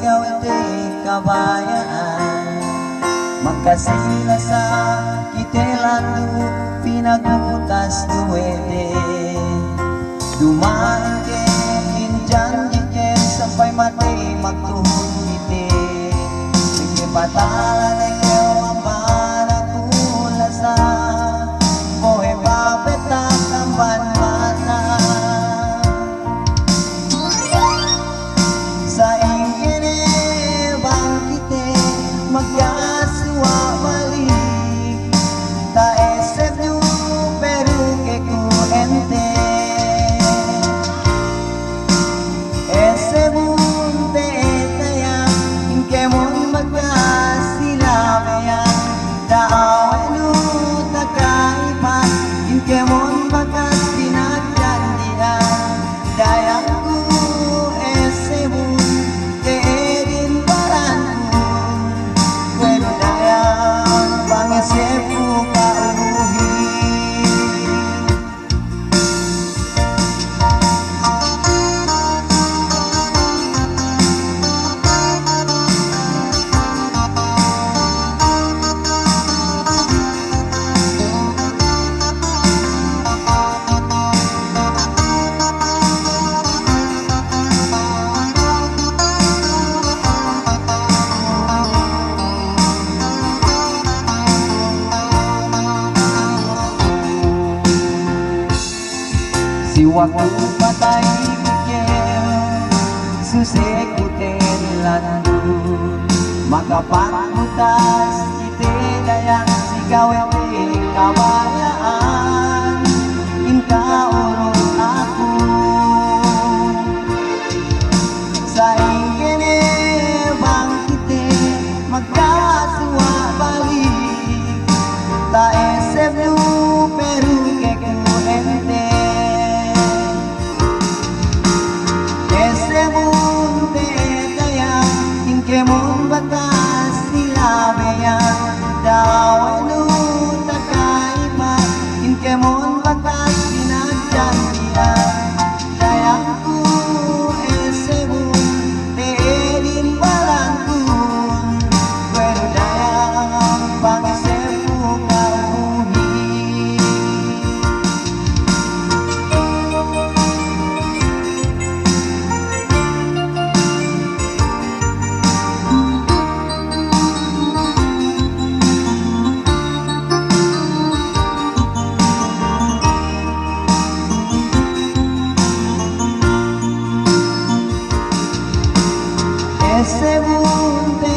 ikaw ito'y kabayaan. Magkasila sa kitelando, pinagutas duwede. Dumaan ke injan jiken sampai mati magtuhong iti. Sige patala na ikaw ang parang kulasa, bohe papetak ang banmana. Sa ingkene bangkite magkaswa balik, ta esep du peru ke kuente. Esebunte tayang ingkemon magkasilabayan, daawenu takaipan ingkemon bakas pinagjandian. Dayangku esebun keedin baranku, kuedo dayang pangesepu kauhi. Si waktu patay kikel, susekuten landu, makapakutas ite dayang sigawete kabayaan, inka urut aku. Sa ingkene bangkite magkaswa balik, ta esep du peru keku ente. Esebunte tayang ingkemon batas silabeyan, dawenu takaipan ingkemon batas pinagjandian. Dayangku esebunte edin balangkun, kuedo dayang pangesepu kauhi. Esebunte